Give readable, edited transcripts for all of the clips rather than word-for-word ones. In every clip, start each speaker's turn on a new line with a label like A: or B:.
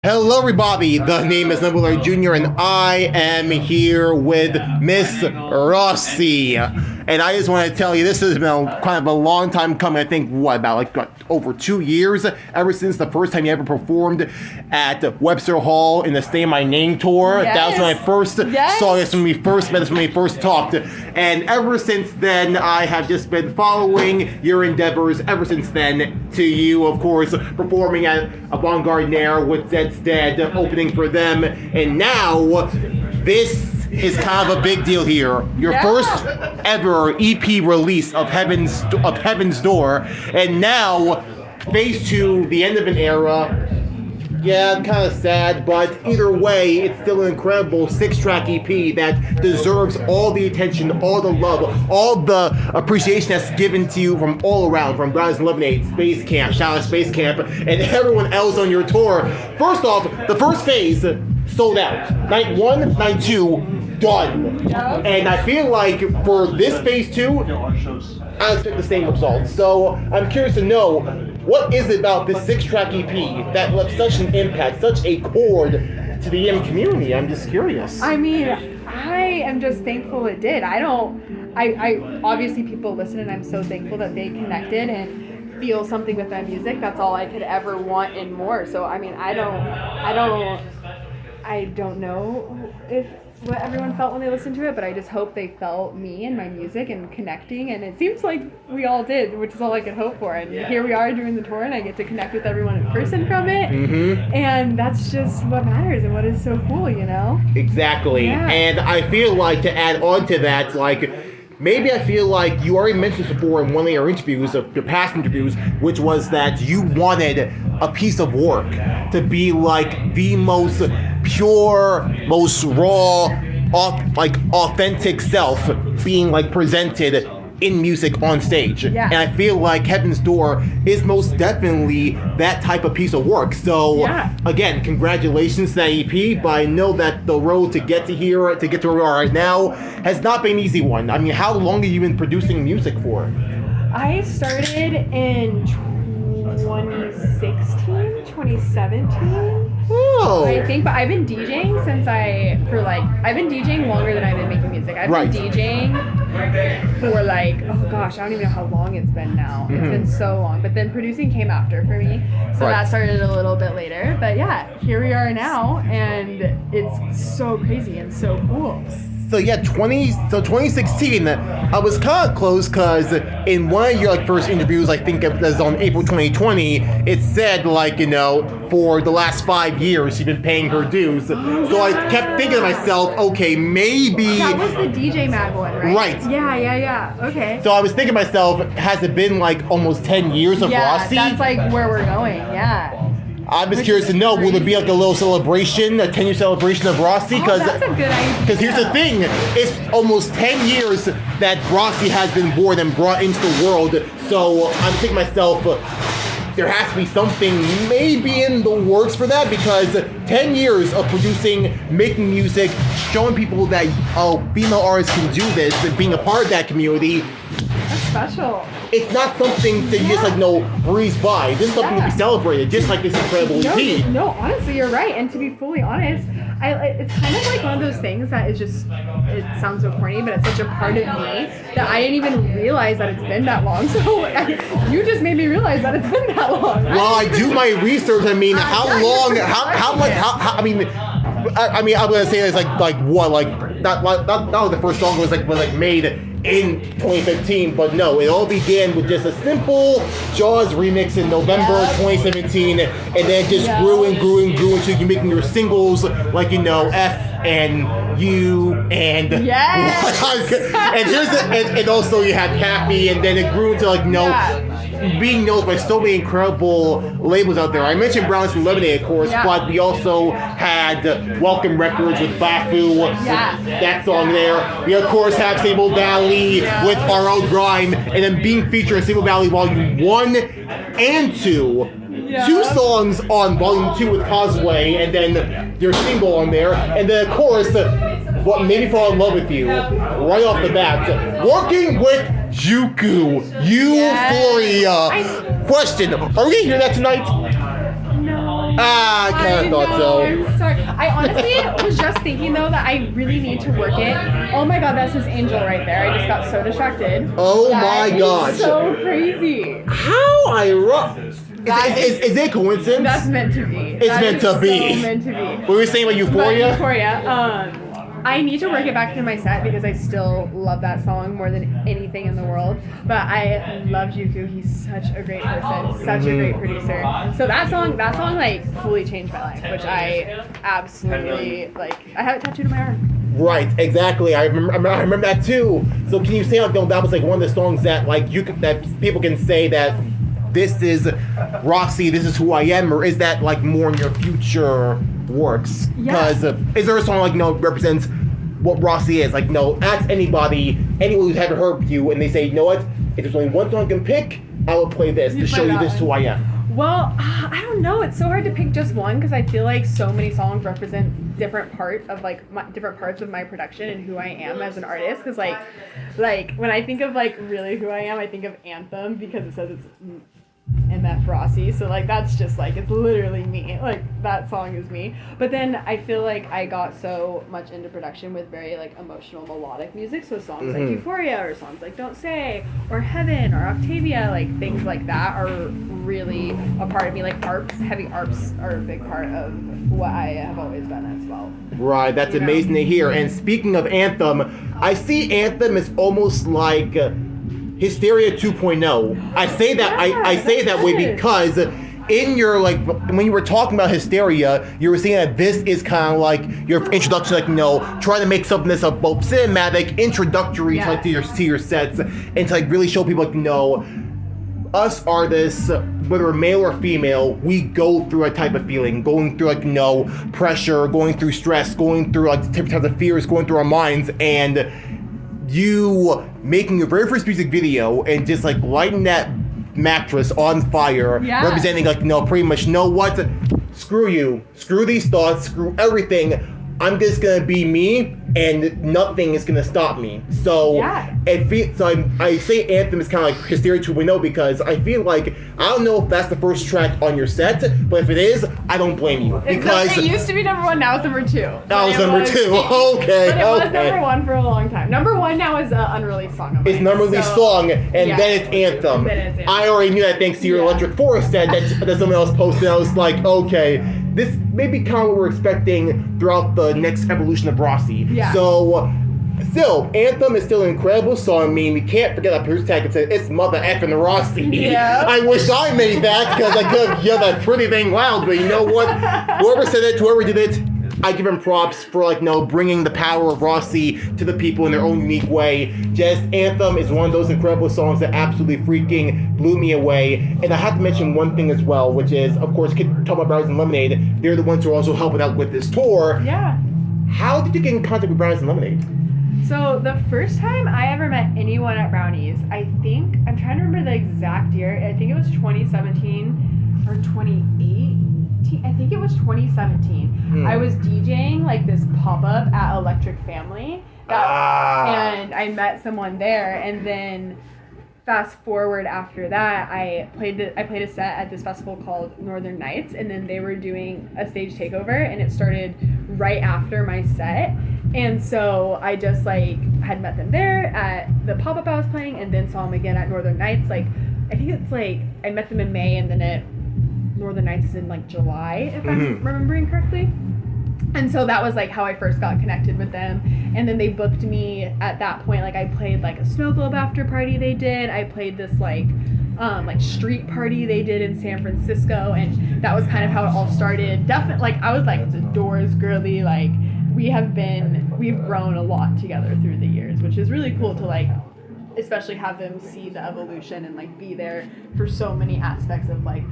A: Hello everybody, the name is Lemonade Jr. and I am here with Miss Rossy. And I just want to tell you, this has been kind of a long time coming. I think, over 2 years? Ever since the first time you ever performed at Webster Hall in the Say My Name tour.
B: Yes.
A: That was when I first saw this, when we first met, when we first talked. And ever since then, I have just been following your endeavors ever since then to you, of course, performing at Avant-Garde Nair with Zed's Dead, opening for them. And now, this is kind of a big deal here. Your first ever EP release of Heaven's Door, and now phase 2, the end of an era. Yeah, kind of sad, but either way, it's still an incredible 6-track EP that deserves all the attention, all the love, all the appreciation that's given to you from all around, from Brownies Lemonade, Space Camp, shout out Space Camp, and everyone else on your tour. First off, the first phase sold out. Night 1, night 2, done. And I feel like for this phase 2, I expect the same results. So I'm curious to know, what is it about this 6-track EP that left such an impact, such a chord to the EM community? I'm just curious.
B: I mean, I am just thankful it did. I obviously people listen, and I'm so thankful that they connected and feel something with my music. That's all I could ever want and more. So I mean, I don't know if what everyone felt when they listened to it, but I just hope they felt me and my music and connecting, and it seems like we all did, which is all I could hope for. And here we are doing the tour, and I get to connect with everyone in person from it, and that's just what matters and what is so cool, you know?
A: Exactly.
B: Yeah.
A: And I feel like, to add on to that, maybe I feel like you already mentioned this before in one of your interviews, your past interviews, which was that you wanted a piece of work to be like the most pure, most raw, authentic self being presented in music on stage.
B: Yeah.
A: And I feel like Heaven's Door is most definitely that type of piece of work. So again, congratulations to that EP, but I know that the road to get to here, to get to where we are right now, has not been an easy one. I mean, how long have you been producing music for?
B: I started in 2017.
A: Oh.
B: I think, but I've been DJing I've been DJing longer than I've been making music. I've been DJing for I don't even know how long it's been now. It's been so long. But then producing came after for me. So that started a little bit later. But yeah, here we are now, and it's so crazy and so cool.
A: So 2016, I was kind of close, because in one of your first interviews, I think it was on April 2020, it said for the last 5 years she's been paying her dues. So I kept thinking to myself, okay, maybe
B: that was the DJ Mag one, right?
A: Right.
B: Yeah. Okay.
A: So I was thinking to myself, has it been almomost 10 years of Rossy?
B: Yeah, that's where we're going. Yeah.
A: I'm just curious to know, will there be a little celebration, a 10-year celebration of Rossy?
B: That's a good idea.
A: Because here's the thing, it's almost 10 years that Rossy has been born and brought into the world. So I'm thinking to myself, there has to be something maybe in the works for that, because 10 years of producing, making music, showing people that female artists can do this, and being a part of that community.
B: That's special.
A: It's not something that you just breeze by. This is something to be celebrated, just like this incredible EP.
B: No, honestly, you're right. And to be fully honest, it's kind of like one of those things that is just, it sounds so corny, but it's such a part of me that I didn't even realize that it's been that long. So you just made me realize that it's been that long.
A: Well, I do my research. I mean, how long? How much? I mean, I'm gonna say it's not the first song was made in 2015, but no, it all began with just a simple Jaws remix in November 2017, and then it just grew until you're making your singles F and U and and and also you had Happy, and then it grew into being known by so many incredible labels out there. I mentioned Brownies Lemonade, of course, but we also had Welcome Records with Bafu, that song there. We, of course, have Sable Valley with Our Own Grime, and then being featured in Sable Valley Volume 1 and 2. Two songs on Volume 2 with Causeway, and then your single on there. And then, of course, what made me fall in love with you, right off the bat, working with Juuku, Euphoria. Question, are we going to hear that tonight?
B: No.
A: I kind of thought so.
B: I'm sorry. I honestly was just thinking though that I really need to work it. Oh my god, that's just Angel right there. I just got so distracted.
A: Oh my gosh.
B: So crazy.
A: How ironic. Is it a coincidence?
B: That's meant to be.
A: It's meant to be.
B: So meant to be.
A: What were we saying about Euphoria?
B: Euphoria. I need to work it back into my set because I still love that song more than anything in the world. But I love Juuku. He's such a great person, such a great producer. So that song like fully changed my life, which I absolutely like. I have it tattooed on my arm.
A: Right, exactly. I remember that too. So can you say like that was like one of the songs that like that people can say that this is Rossy, this is who I am, or is that like more in your future works? Because is there a song like represents what Rossy is? Like ask anyone who's ever heard you, and they say, you know what? If there's only one song I can pick, I will play this to show you this is who I am.
B: Well, I don't know. It's so hard to pick just one because I feel like so many songs represent different parts of my production and who I am as an artist. Because like when I think of like really who I am, I think of Anthem because it says it's MF Rossy. So like that's just like it's literally me. Like that song is me. But then I feel like I got so much into production with very like emotional melodic music. So songs like Euphoria or songs like Don't Say or Heaven or Octavia, like things like that are really a part of me. Like heavy arps are a big part of what I have always been as well.
A: Right, that's amazing to hear. And speaking of Anthem, I see Anthem as almost like Hysteria 2.0. I say that I say that way because in your like when you were talking about Hysteria, you were saying that this is kind of like your introduction, like trying to make something that's both cinematic, introductory to like to your sets, and to like really show people like us artists, whether we're male or female, we go through a type of feeling, going through like pressure, going through stress, going through like different types of fears, going through our minds, and you making your very first music video and just like lighting that mattress on fire, representing like pretty much what, screw you, screw these thoughts, screw everything. I'm just gonna be me, and nothing is gonna stop me. So I say Anthem is kind of like Hysteria 2.0 because I feel like I don't know if that's the first track on your set, but if it is, I don't blame you because
B: it used to be number 1. Now it's number 2.
A: Now it's number 2. Okay.
B: But it was number 1 for a long time. Number 1 now is an unreleased song. Of mine.
A: It's an unreleased song, and then it's Anthem. I already knew that thanks to your Electric Forest set that someone else posted. I was like, okay. This may be kind of what we're expecting throughout the next evolution of Rossy. Yeah. So, still, Anthem is still an incredible song. I mean, we can't forget that producer tag and say, it's mother effing Rossy. Yeah. I wish I made that because I could have yelled that pretty thing loud, but you know what? Whoever said it, whoever did it, I give him props for bringing the power of Rossy to the people in their own unique way. Just Anthem is one of those incredible songs that absolutely freaking blew me away. And I have to mention one thing as well, which is, of course, talking about Brownies Lemonade. They're the ones who are also helping out with this tour. Yeah. How did you get in contact with Brownies Lemonade?
B: So the first time I ever met anyone at Brownies, I'm trying to remember the exact year. I think it was 2017 or 2018. I think it was 2017. I was DJing like this pop-up at Electric Family, and I met someone there. And then fast forward after that, I played a set at this festival called Northern Nights, and then they were doing a stage takeover, and it started right after my set. And so I just had met them there at the pop-up I was playing, and then saw them again at Northern Nights. I think it's I met them in May, and then Northern Nights is in July, if I'm remembering correctly. And so that was how I first got connected with them. And then they booked me at that point. I played a snow globe after party they did. I played this street party they did in San Francisco, and that was kind of how it all started. Definitely I was the Doors girly. We've grown a lot together through the years, which is really cool to especially have them see the evolution and be there for so many aspects of my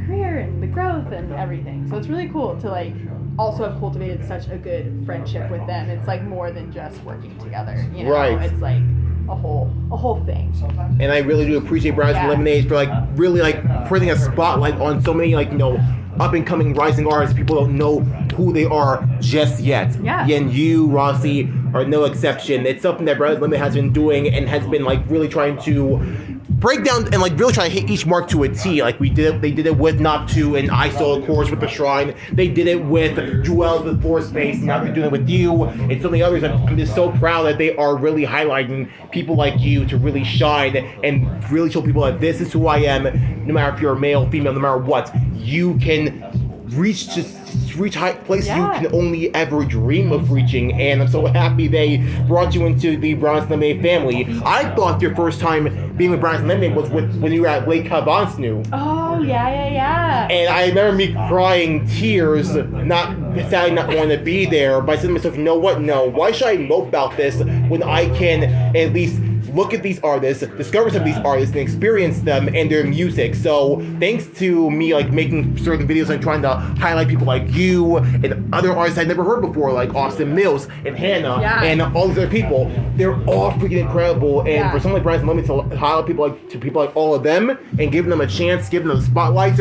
B: career and the growth and everything. So it's really cool to also have cultivated such a good friendship with them. It's more than just working together, you know. Right. It's a whole thing.
A: And I really do appreciate Brownies Lemonade for really putting a spotlight on so many up and coming rising artists. People don't know who they are just yet. Yeah. And you, Rossy, are no exception. It's something that Brownies Lemonade has been doing and has been really trying to break down and like really try to hit each mark to a T. Like they did it with Noctu and ISO, of course, with the Shrine. They did it with Joel with Floor Space. Now they're doing it with you and so many others. I'm just so proud that they are really highlighting people like you to really shine and really show people that this is who I am. No matter if you're a male, female, no matter what, you can reach high places you can only ever dream of reaching, and I'm so happy they brought you into the Brownies Lemonade family. I thought your first time being with Brownies Lemonade was when you were at Lake Kabansnu.
B: Oh, yeah.
A: And I remember me crying tears, sadly not wanting to be there, but I said to myself, you know what, no, why should I mope about this when I can at least look at these artists, discover some of these artists, and experience them and their music. So thanks to me like making certain videos and trying to highlight people like you and other artists I'd never heard before, like Austin Mills and Hannah and all these other people, they're all freaking incredible. And for someone like Brownies Lemonade to highlight people like all of them and giving them a chance, giving them the spotlight,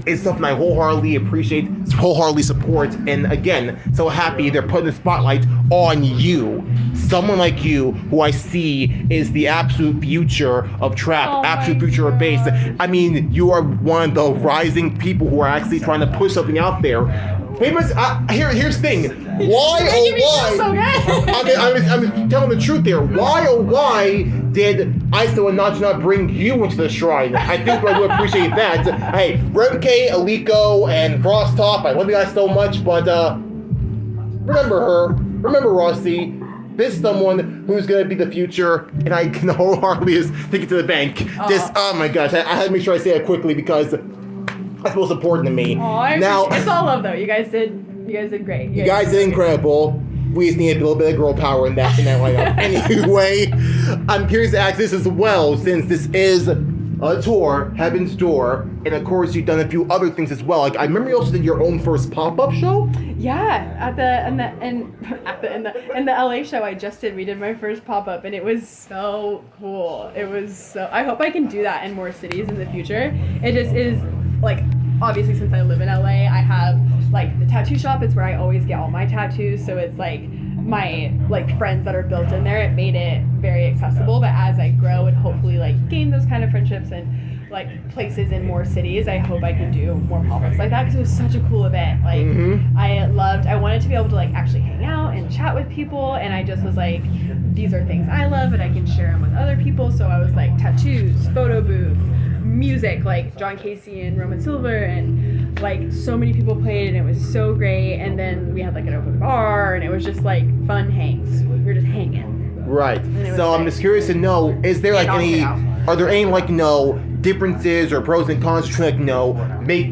A: it's something I wholeheartedly appreciate, wholeheartedly support, and again, so happy they're putting the spotlight on you. Someone like you, who I see is the absolute future of trap, absolute future of bass. I mean, you are one of the rising people who are actually trying to push something out there. Here's the thing. Why, oh why? I'm telling the truth there. Why, oh why did ISO and not bring you into the Shrine? I think I would appreciate that. Hey, Remke, Aliko, and Frosttop, I love you guys so much, but remember her. Remember Rossy. This is someone who's going to be the future, and I can wholeheartedly just take it to the bank. Oh my gosh, I had to make sure I say it quickly because that's most important to me.
B: Now, it's all love though. You guys did great.
A: You guys did incredible. We just need a little bit of girl power in that lineup. Anyway, I'm curious to ask this as well, since this is a tour, Heaven's Door, and of course you've done a few other things as well. Like I remember you also did your own first pop-up show.
B: Yeah, in the LA show I just did. We did my first pop-up, and it was so cool. I hope I can do that in more cities in the future. It just is. Like, obviously, since I live in LA, I have, like, the tattoo shop. It's where I always get all my tattoos. So it's, like, my, like, friends that are built in there. It made it very accessible. But as I grow and hopefully, like, gain those kind of friendships and, like, places in more cities, I hope I can do more pop-ups like that. Because it was such a cool event. Like, I wanted to be able to, like, actually hang out and chat with people. And I just was like, these are things I love and I can share them with other people. So I was like, tattoos, photo booth, music, like John Casey and Roman Silver, and like so many people played, and it was so great. And then we had like an open bar, and it was just like fun hangs. We were just hanging.
A: Right. So I'm just curious to know, is there like are there any like differences or pros and cons to like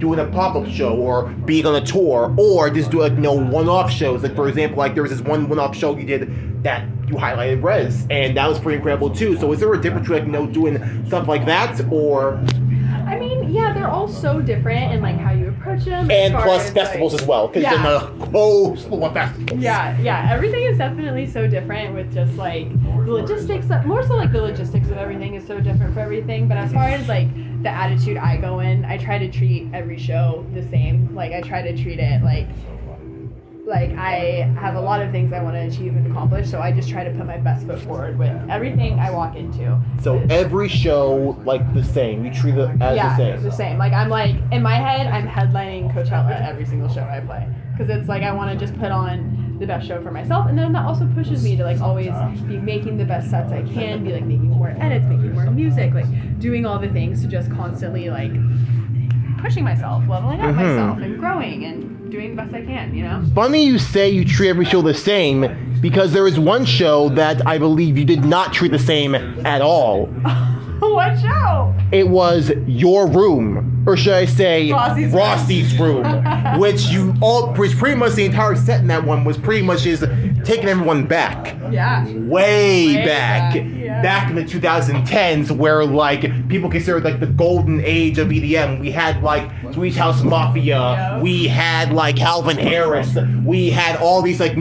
A: doing a pop-up show or being on a tour, or just do like one-off shows? Like for example, like there was this one-off show you did that you highlighted Rez, and that was pretty incredible too. So is there a difference between like doing stuff like that, or?
B: I mean, yeah, they're all so different in like how you approach them.
A: And plus festivals as well, because then the whole slew of festivals.
B: Yeah, everything is definitely so different with just like the logistics. More so like the logistics of everything is so different for everything. But as far as like the attitude I go in, I try to treat every show the same. Like I try to treat it like I have a lot of things I want to achieve and accomplish, so I just try to put my best foot forward with everything I walk into.
A: So every show, like, the same. You treat it as the same.
B: Yeah, the same. Like, I'm like, in my head, I'm headlining Coachella every single show I play. Because it's like, I want to just put on the best show for myself, and then that also pushes me to, like, always be making the best sets I can, be, like, making more edits, making more music, like, doing all the things to just constantly, like, pushing myself, leveling up myself, and growing, and doing the best I can,
A: Funny you say you treat every show the same, because there is one show that I believe you did not treat the same at all.
B: What show?
A: It was Your Room, or should I say Rossy's Room, which pretty much the entire set in that one was pretty much just taking everyone back.
B: Yeah.
A: Way back. Yeah. Back in the 2010s, where like people considered like the golden age of EDM. We had like Swedish House Mafia, we had like Calvin Harris, we had all these like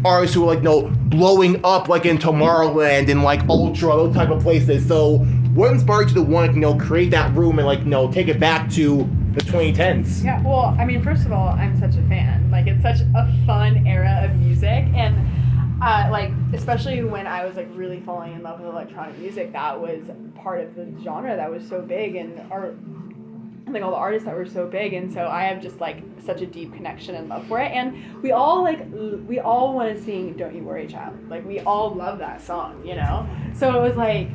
A: artists who were like blowing up like in Tomorrowland and like Ultra, those type of places. So what inspired you to want to create that room and like take it back to the 2010s?
B: Yeah, well, I mean, first of all, I'm such a fan. Like, it's such a fun era of music, and like especially when I was like really falling in love with electronic music, that was part of the genre that was so big, and like all the artists that were so big, and so I have just like such a deep connection and love for it. And we all want to sing "Don't You Worry, Child." Like we all love that song, you know. So it was like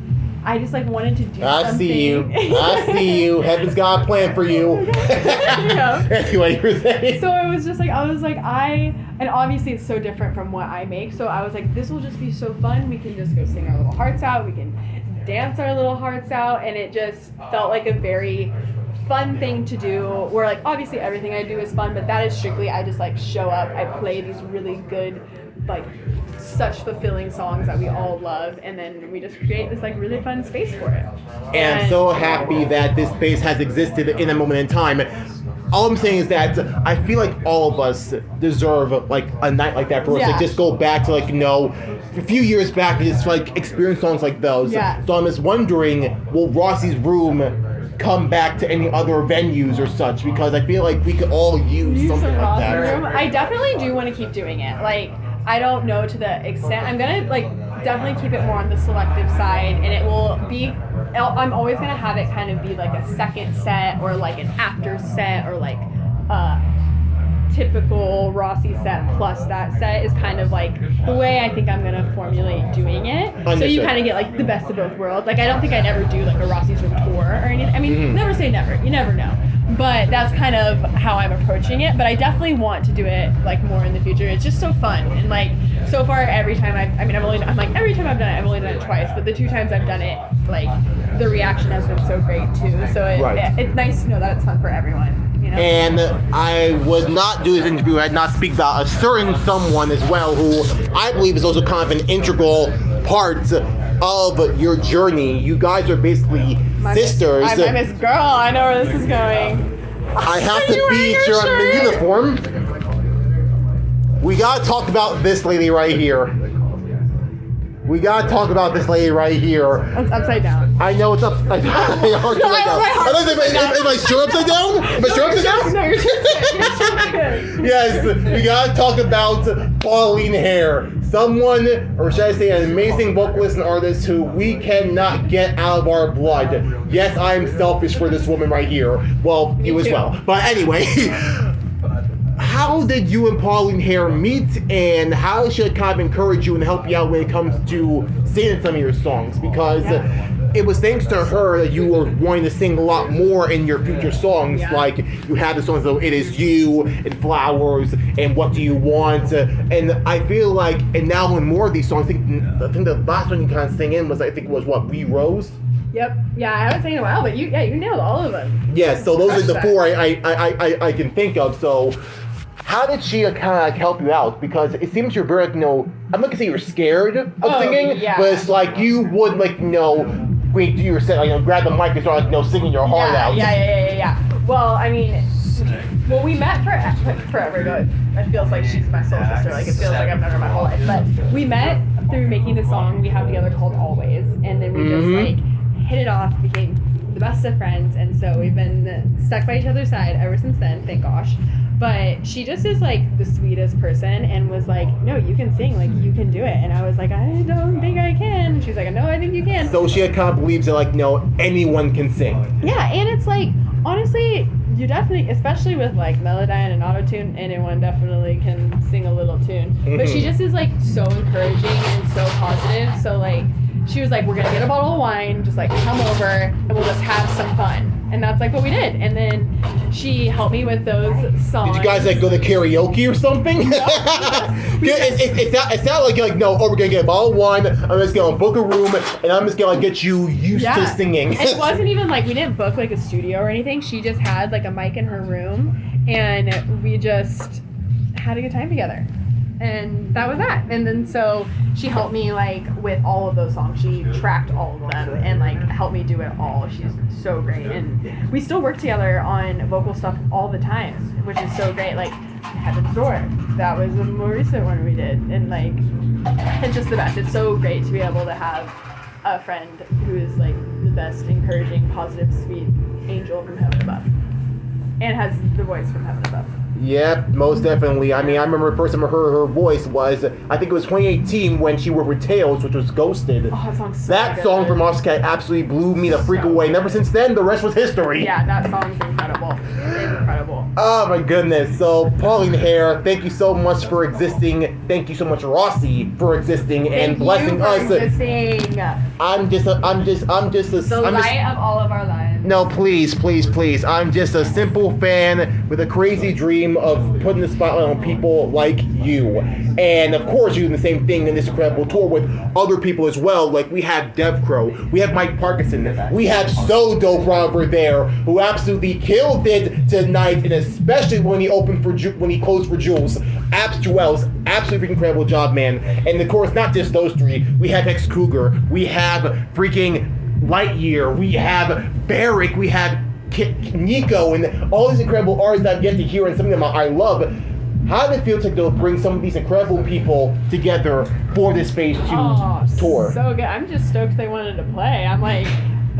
B: I just like wanted to do something.
A: I see you. Heaven's got a plan for you.
B: Yeah.
A: Anyway, you were saying.
B: So it was just like and obviously it's so different from what I make. So I was like, this will just be so fun. We can just go sing our little hearts out. We can dance our little hearts out, and it just felt like a very fun thing to do, where like obviously everything I do is fun, but that is strictly I just like show up, I play these really good, like such fulfilling songs that we all love, and then we just create this like really fun space for it.
A: And I'm so happy that this space has existed in a moment in time. All I'm saying is that I feel like all of us deserve like a night like that for us to just go back to like, you know, a few years back and just like experience songs like those.
B: Yeah.
A: So I'm just wondering, will Rossie's Room come back to any other venues or such, because I feel like we could all use something like that.
B: Room. I definitely do want to keep doing it. Like, I don't know to the extent. I'm gonna like definitely keep it more on the selective side, and it will be. I'm always gonna have it kind of be like a second set or like an after set or like typical Rossi set plus that set is kind of like the way I think I'm gonna formulate doing it.
A: Understood.
B: So you kind of get like the best of both worlds. Like I don't think I'd ever do like a Rossi's Room tour or anything. I mean, never say never. You never know. But that's kind of how I'm approaching it. But I definitely want to do it like more in the future. It's just so fun. And like so far every time every time I've done it, I've only done it twice. But the 2 times I've done it, like the reaction has been so great too. So it's nice to know that it's fun for everyone. You know?
A: And I would not do this interview had not speak about a certain someone as well, who I believe is also kind of an integral part of your journey. You guys are basically sisters.
B: I'm Miss Girl. I know where this is going.
A: I have to be sure I'm in uniform. We gotta talk about this lady right here. We gotta talk about this lady right here.
B: It's upside down.
A: I know it's upside down. Am I sure upside down? Am I sure upside down?
B: No, you're good.
A: Yes, we gotta talk about Pauline Herr. Someone, or should I say an amazing vocalist and artist who we cannot get out of our blood. Yes, I am selfish for this woman right here. Well, you as well. But anyway, how did you and Pauline Herr meet, and how should it kind of encourage you and help you out when it comes to singing some of your songs? Because it was thanks to her that you were wanting to sing a lot more in your future songs. Like you had the songs like It Is You and Flowers and What Do You Want, and I feel like, and now in more of these songs, I think the last one you kind of sang in was what, We Rose?
B: Yep. Yeah, I haven't sang in a while, but you nailed all of them.
A: Yeah, so those are the 4 I can think of. So how did she kind of like help you out? Because it seems you're very, I'm not gonna say you're scared of singing, but it's like you would when you do your set, grab the mic and start singing your heart out.
B: Yeah. Well, I mean, we met forever ago. It feels like she's my soul sister. Like it feels like I've known her my whole life. But we met through making the song we have together called Always, and then we just hit it off, became the best of friends, and so we've been stuck by each other's side ever since then. Thank gosh. But she just is like the sweetest person, and was like, no, you can sing, like you can do it. And I was like, I don't think I can. And she's like, no, I think you can.
A: So she kind of believes that anyone can sing.
B: Yeah, and it's like, honestly, you definitely, especially with like Melodyne and Autotune, anyone definitely can sing a little tune. But she just is like so encouraging and so positive. So like, she was like, we're gonna get a bottle of wine, just like come over and we'll just have some fun. And that's like what we did. And then she helped me with those songs. Did you
A: guys go to karaoke or something?
B: No.
A: It's not like no, we're gonna get a bottle of wine, I'm just gonna book a room and I'm just gonna get you used to singing.
B: And it wasn't even like we didn't book like a studio or anything. She just had like a mic in her room and we just had a good time together. And that was that. And then so she helped me like with all of those songs. She tracked all of them and like helped me do it all. She's so great. And we still work together on vocal stuff all the time, which is so great. Like Heaven's Door, that was a more recent one we did. And like, it's just the best. It's so great to be able to have a friend who is like the best, encouraging, positive, sweet angel from heaven above. And has the voice from heaven above.
A: Yep, most definitely. I mean, I remember the first time I heard her voice was, I think it was 2018 when she worked with Tails, which was Ghosted.
B: Oh, that song's so
A: That
B: good.
A: song from Oscar absolutely blew me the freak away. And ever since then, the rest was history.
B: Yeah, that song's incredible. Incredible.
A: Oh my goodness. So, Pauline Herr, thank you so much for existing. Thank you so much, Rossy, for existing and blessing us.
B: Existing.
A: I'm just
B: The light of all of our lives.
A: No, please. I'm just a simple fan with a crazy dream of putting the spotlight on people like you. And of course, you're doing the same thing in this incredible tour with other people as well. Like we have Dev Crow, we have Mike Parkinson, we have So Dope over there, who absolutely killed it tonight, and especially when he opened for when he closed for Jules. Jules, absolutely freaking incredible job, man. And of course, not just those three. We have X Cougar, we have freaking Lightyear, we have Barrick, we have Nico, and all these incredible artists that I've yet to hear, and some of them I love. How did it feel to bring some of these incredible people together for this Phase 2 tour?
B: So good. I'm just stoked they wanted to play. I'm like,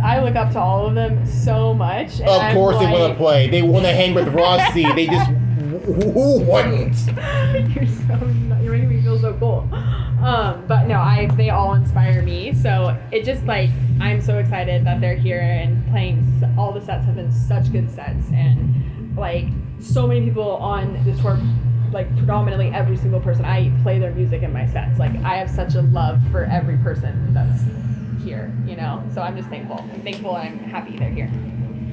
B: I look up to all of them so much. And
A: of course they want to play. They want to hang with Rossy. They just... Who wouldn't?
B: You're making me feel so cool. But no, they all inspire me. So it just like, I'm so excited that they're here and playing. All the sets have been such good sets. And like, so many people on this tour, like predominantly every single person, I play their music in my sets. Like I have such a love for every person that's here, you know? So I'm just thankful. I'm thankful and I'm happy they're here.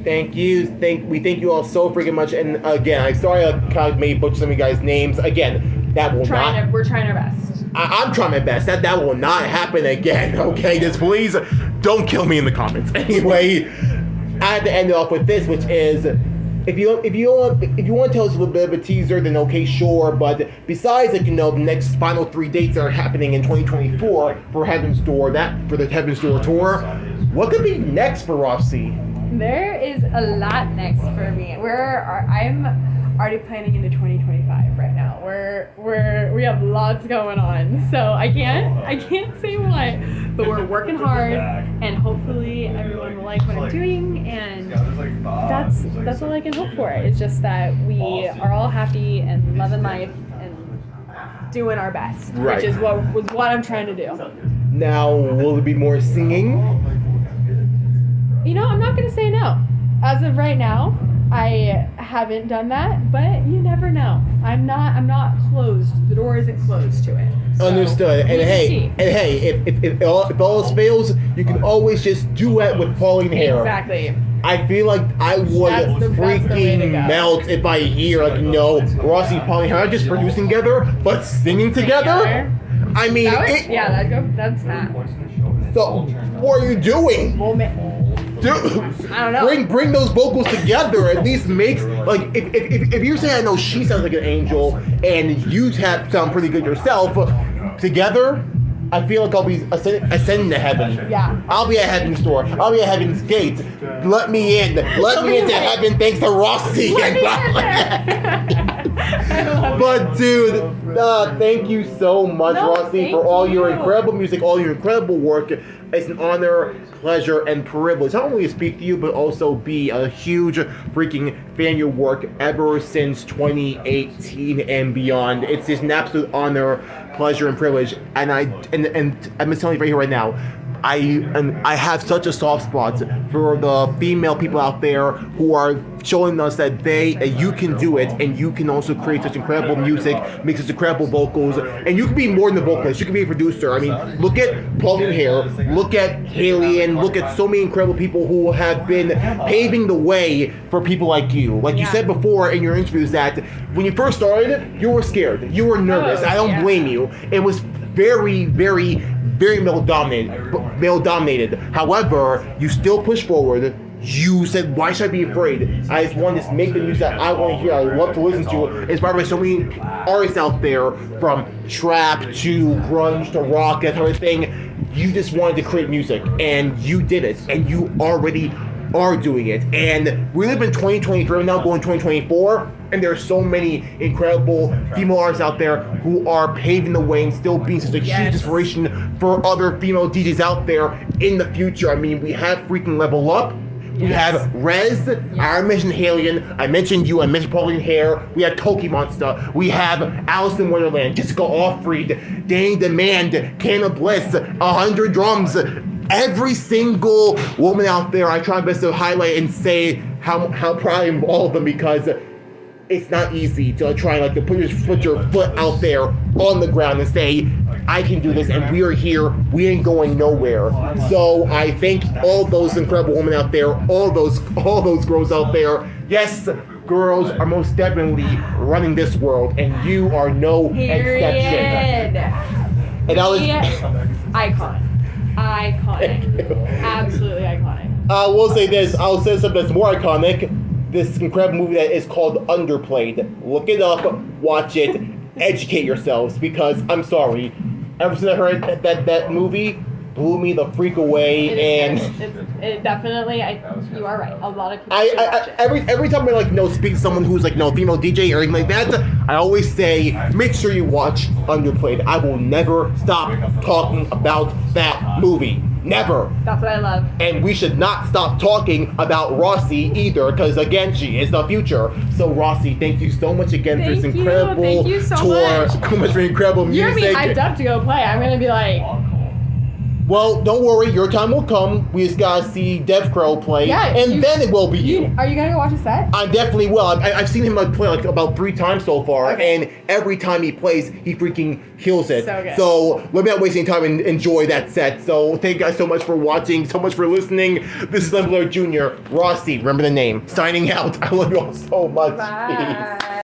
A: Thank you. We thank you all so freaking much. And again, I'm sorry I kind of made butcher some of you guys' names. Again, that will not...
B: We're trying our best.
A: I'm trying my best. That will not happen again, okay? Just please don't kill me in the comments. Anyway, I have to end it off with this, which is... If you want to tell us a little bit of a teaser, then okay, sure. But besides, like, the next final 3 dates that are happening in 2024 for Heaven's Door, for the Heaven's Door tour, what could be next for Rossy?
B: There is a lot next for me. I'm already planning into 2025 right now. We have lots going on, so I can't say what, but we're working hard, and hopefully everyone will like what I'm doing, and that's all I can hope for. It's just that we are all happy and loving life and doing our best,
A: right.
B: Which is what I'm trying to do.
A: Now, will there be more singing?
B: I'm not gonna say no. As of right now, I haven't done that, but you never know. I'm not closed. The door isn't closed to it. So
A: understood. And hey, if all else fails, you can always just duet with Pauline Herr.
B: Exactly.
A: I feel like I would freaking melt if I hear Rossy, Pauline Herr not just producing together, but singing together. I mean,
B: that's that.
A: So, what are you doing? Dude,
B: I don't know.
A: Bring those vocals together. At least makes like if you're saying I know she sounds like an angel and you sound pretty good yourself together, I feel like I'll be ascending to heaven.
B: Yeah.
A: I'll be at Heaven's Door. I'll be at Heaven's Gate. Let me in. Let me into heaven thanks to Rossy. But dude, thank you so much, Rossy, for all your incredible music, all your incredible work. It's an honor, pleasure, and privilege not only to speak to you, but also be a huge freaking fan of your work ever since 2018 and beyond. It's just an absolute honor, pleasure, and privilege. And I'm just telling you right here, right now, I have such a soft spot for the female people out there who are showing us that you can do it, and you can also create such incredible music, make such incredible vocals, and you can be more than a vocalist. You can be a producer. I mean, look at Pauline Herr, look at Haley, and look at so many incredible people who have been paving the way for people like you. Like you said before in your interviews that when you first started, you were scared, you were nervous. I don't blame you. It was very, very, very male dominated. However, you still push forward. You said, why should I be afraid? I just want to make the music that I want to hear, I love to listen to. Inspired by so many artists out there, from trap to grunge to rock, that sort of thing. You just wanted to create music, and you did it, and you already are doing it. And we live in 2023 now, going 2024, and there are so many incredible female artists out there who are paving the way and still being such a huge inspiration for other female DJs out there in the future. I mean, we have freaking Level Up, We have Rez, I mentioned Halion, I mentioned you, I mentioned Pauline Herr, we have Toki Monster, we have Alice in Wonderland, Jessica Offreed, Danny Demand, Canna Bliss, 100 Drums. Every single woman out there, I try my best to highlight and say how proud I am of all of them, because it's not easy to try to put your foot out there on the ground and say, I can do this, and we are here, we ain't going nowhere. So I thank all those incredible women out there, all those girls out there. Yes, girls are most definitely running this world, and you are no exception. And I was
B: iconic. Absolutely iconic.
A: I will say this, I'll say something that's more iconic. This incredible movie that is called Underplayed. Look it up, watch it, educate yourselves, because I'm sorry, ever since I heard that movie, blew me the freak away.
B: It definitely, you are right. A lot of people watch it.
A: Every time I speak to someone who's female DJ or anything like that, I always say, make sure you watch Underplayed. I will never stop talking about that movie. Never.
B: That's what I love.
A: And we should not stop talking about Rossy either, because again, she is the future. So Rossy, thank you so much again for this incredible tour. So much for incredible music.
B: You're gonna be hyped up to go play. I'm gonna be like,
A: well, don't worry, your time will come. We just gotta see Dev Crow play, and then it will be you.
B: Are you gonna go watch a set?
A: I definitely will. I've seen him play about 3 times so far, and every time he plays, he freaking kills it.
B: So good.
A: So let me not waste any time and enjoy that set. So thank you guys so much for watching, so much for listening. This is Lemonade Jr. Rossy, remember the name. Signing out. I love you all so much.
B: Bye.
A: Peace.